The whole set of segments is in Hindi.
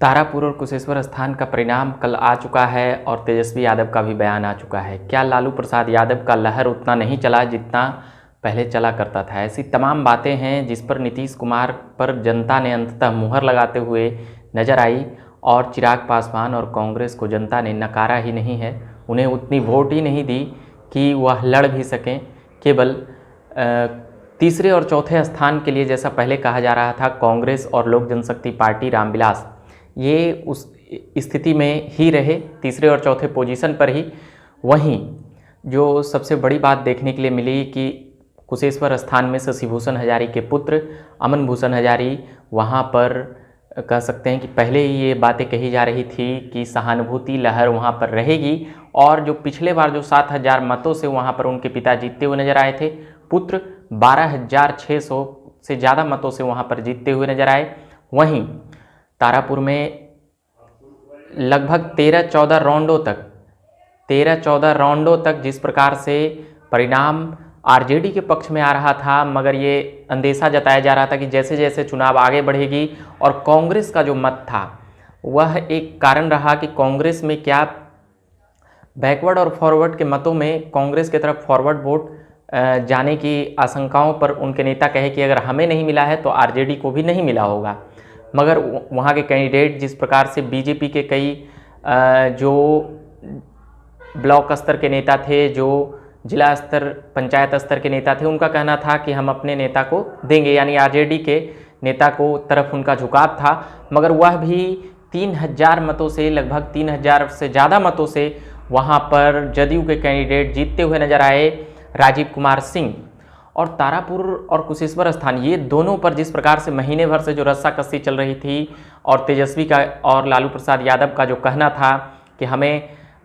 तारापुर और कुशेश्वर स्थान का परिणाम कल आ चुका है और तेजस्वी यादव का भी बयान आ चुका है। क्या लालू प्रसाद यादव का लहर उतना नहीं चला जितना पहले चला करता था? ऐसी तमाम बातें हैं जिस पर नीतीश कुमार पर जनता ने अंततः मुहर लगाते हुए नजर आई और चिराग पासवान और कांग्रेस को जनता ने नकारा ही नहीं है, उन्हें उतनी वोट ही नहीं दी कि वह लड़ भी सकें। केवल तीसरे और चौथे स्थान के लिए, जैसा पहले कहा जा रहा था, कांग्रेस और लोक जनशक्ति पार्टी रामविलास ये उस स्थिति में ही रहे, तीसरे और चौथे पोजीशन पर ही। वहीं जो सबसे बड़ी बात देखने के लिए मिली कि कुशेश्वर स्थान में शशिभूषण हजारी के पुत्र अमन भूषण हजारी वहाँ पर कह सकते हैं कि पहले ही ये बातें कही जा रही थी कि सहानुभूति लहर वहाँ पर रहेगी और जो पिछले बार जो 7,000 मतों से वहाँ पर उनके पिता जीतते हुए नजर आए थे, पुत्र 12,600 से ज़्यादा मतों से वहाँ पर जीतते हुए नजर आए। वहीं तारापुर में लगभग 13-14 राउंडों तक जिस प्रकार से परिणाम आरजेडी के पक्ष में आ रहा था, मगर ये अंदेशा जताया जा रहा था कि जैसे जैसे चुनाव आगे बढ़ेगी और कांग्रेस का जो मत था वह एक कारण रहा कि कांग्रेस में क्या बैकवर्ड और फॉरवर्ड के मतों में कांग्रेस की तरफ फॉरवर्ड वोट जाने की आशंकाओं पर उनके नेता कहे कि अगर हमें नहीं मिला है तो आरजेडी को भी नहीं मिला होगा। मगर वहाँ के कैंडिडेट जिस प्रकार से बीजेपी के कई जो ब्लॉक स्तर के नेता थे, जो जिला स्तर पंचायत स्तर के नेता थे, उनका कहना था कि हम अपने नेता को देंगे, यानी आरजेडी के नेता को तरफ उनका झुकाव था। मगर वह भी 3,000 मतों से, लगभग 3,000 से ज़्यादा मतों से वहाँ पर जदयू के कैंडिडेट जीतते हुए नजर आए, राजीव कुमार सिंह। और तारापुर और कुशेश्वर स्थान, ये दोनों पर जिस प्रकार से महीने भर से जो रस्साकसी चल रही थी और तेजस्वी का और लालू प्रसाद यादव का जो कहना था कि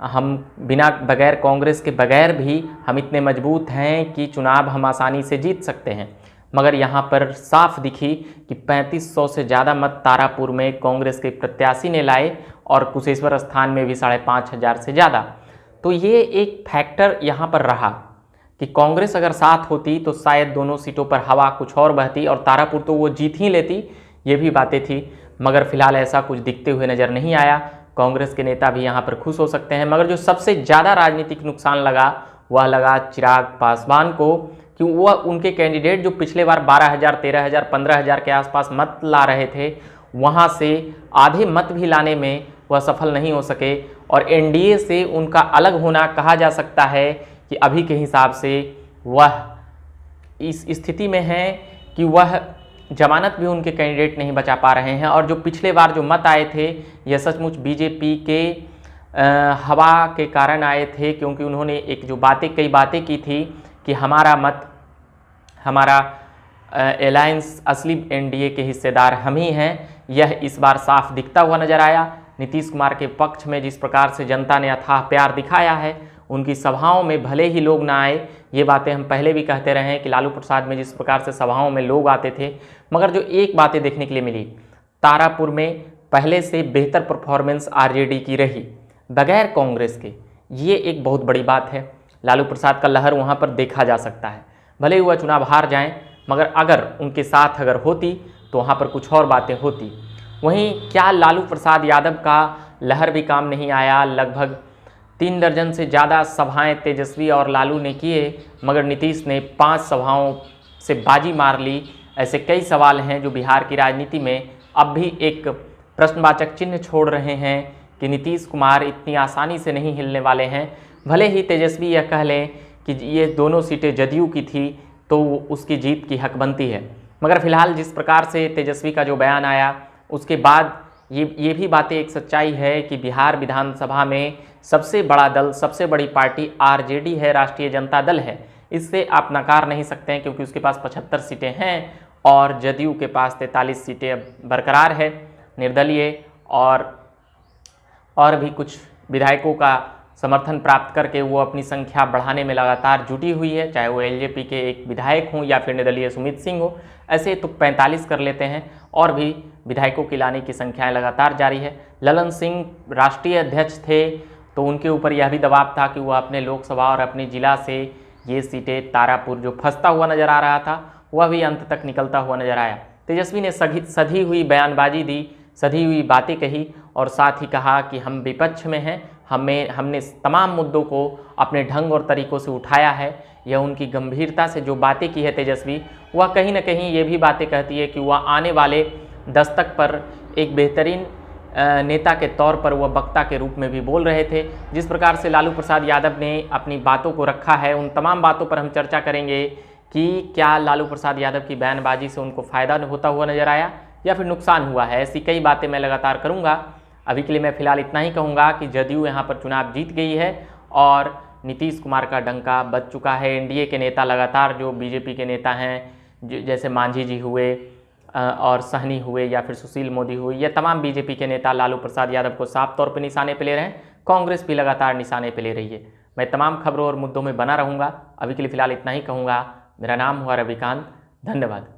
हम बिना बगैर कांग्रेस के बगैर भी हम इतने मजबूत हैं कि चुनाव हम आसानी से जीत सकते हैं, मगर यहाँ पर साफ दिखी कि 3500 से ज़्यादा मत तारापुर में कांग्रेस के प्रत्याशी ने लाए और कुशेश्वर स्थान में भी 5,500 से ज़्यादा। तो ये एक फैक्टर यहाँ पर रहा कि कांग्रेस अगर साथ होती तो शायद दोनों सीटों पर हवा कुछ और बहती और तारापुर तो वो जीत ही लेती, ये भी बातें थी। मगर फिलहाल ऐसा कुछ दिखते हुए नज़र नहीं आया। कांग्रेस के नेता भी यहाँ पर खुश हो सकते हैं, मगर जो सबसे ज़्यादा राजनीतिक नुकसान लगा वह लगा चिराग पासवान को, कि वह उनके कैंडिडेट जो पिछले बार 12,000, 13,000, 15,000 के आसपास मत ला रहे थे, वहाँ से आधे मत भी लाने में वह सफल नहीं हो सके। और एनडीए से उनका अलग होना कहा जा सकता है कि अभी के हिसाब से वह इस स्थिति में है कि वह जमानत भी उनके कैंडिडेट नहीं बचा पा रहे हैं। और जो पिछले बार जो मत आए थे यह सचमुच बीजेपी के हवा के कारण आए थे, क्योंकि उन्होंने कई बातें की थी कि हमारा मत, हमारा अलायंस, असली एनडीए के हिस्सेदार हम ही हैं। यह इस बार साफ दिखता हुआ नजर आया। नीतीश कुमार के पक्ष में जिस प्रकार से जनता ने अथाह प्यार दिखाया है, उनकी सभाओं में भले ही लोग ना आए, ये बातें हम पहले भी कहते रहे हैं कि लालू प्रसाद में जिस प्रकार से सभाओं में लोग आते थे, मगर जो एक बातें देखने के लिए मिली, तारापुर में पहले से बेहतर परफॉर्मेंस आरजेडी की रही बगैर कांग्रेस के, ये एक बहुत बड़ी बात है। लालू प्रसाद का लहर वहाँ पर देखा जा सकता है, भले ही वह चुनाव हार जाएं, मगर अगर उनके साथ अगर होती तो वहाँ पर कुछ और बातें होती। वहीं क्या लालू प्रसाद यादव का लहर भी काम नहीं आया? लगभग 3 दर्जन से ज़्यादा सभाएं तेजस्वी और लालू ने किए, मगर नीतीश ने 5 सभाओं से बाजी मार ली। ऐसे कई सवाल हैं जो बिहार की राजनीति में अब भी एक प्रश्नवाचक चिन्ह छोड़ रहे हैं कि नीतीश कुमार इतनी आसानी से नहीं हिलने वाले हैं। भले ही तेजस्वी यह कह लें कि ये दोनों सीटें जदयू की थी तो उसकी जीत की हक बनती है, मगर फिलहाल जिस प्रकार से तेजस्वी का जो बयान आया उसके बाद ये भी बातें एक सच्चाई है कि बिहार विधानसभा में सबसे बड़ा दल, सबसे बड़ी पार्टी आरजेडी है, राष्ट्रीय जनता दल है। इससे आप नकार नहीं सकते हैं, क्योंकि उसके पास 75 सीटें हैं और जदयू के पास 43 सीटें अब बरकरार है। निर्दलीय और भी कुछ विधायकों का समर्थन प्राप्त करके वो अपनी संख्या बढ़ाने में लगातार जुटी हुई है, चाहे वो एलजेपी के एक विधायक हों या फिर निर्दलीय सुमित सिंह हो। ऐसे तो 45 कर लेते हैं और भी विधायकों की लाने की संख्याएं लगातार जारी है। ललन सिंह राष्ट्रीय अध्यक्ष थे तो उनके ऊपर यह भी दबाव था कि वह अपने लोकसभा और अपने जिला से ये सीटें, तारापुर जो फंसता हुआ नज़र आ रहा था वह भी अंत तक निकलता हुआ नजर आया। तेजस्वी ने सधी हुई बयानबाजी दी, सधी हुई बातें कही और साथ ही कहा कि हम विपक्ष में हैं, हमने तमाम मुद्दों को अपने ढंग और तरीक़ों से उठाया है। यह उनकी गंभीरता से जो बातें की है तेजस्वी, वह कहीं ना कहीं ये भी बातें कहती है कि वह आने वाले दस्तक पर एक बेहतरीन नेता के तौर पर वह वक्ता के रूप में भी बोल रहे थे। जिस प्रकार से लालू प्रसाद यादव ने अपनी बातों को रखा है, उन तमाम बातों पर हम चर्चा करेंगे कि क्या लालू प्रसाद यादव की बयानबाजी से उनको फ़ायदा होता हुआ नजर आया या फिर नुकसान हुआ है। ऐसी कई बातें मैं लगातार करूँगा। अभी के लिए मैं फिलहाल इतना ही कहूँगा कि जदयू यहाँ पर चुनाव जीत गई है और नीतीश कुमार का डंका बज चुका है। एनडीए के नेता लगातार जो बीजेपी के नेता हैं, जैसे मांझी जी हुए और सहनी हुए या फिर सुशील मोदी हुए, ये तमाम बीजेपी के नेता लालू प्रसाद यादव को साफ तौर पर निशाने पर ले रहे हैं। कांग्रेस भी लगातार निशाने पर ले रही है। मैं तमाम खबरों और मुद्दों में बना रहूँगा। अभी के लिए फिलहाल इतना ही कहूँगा। मेरा नाम हुआ रविकांत। धन्यवाद।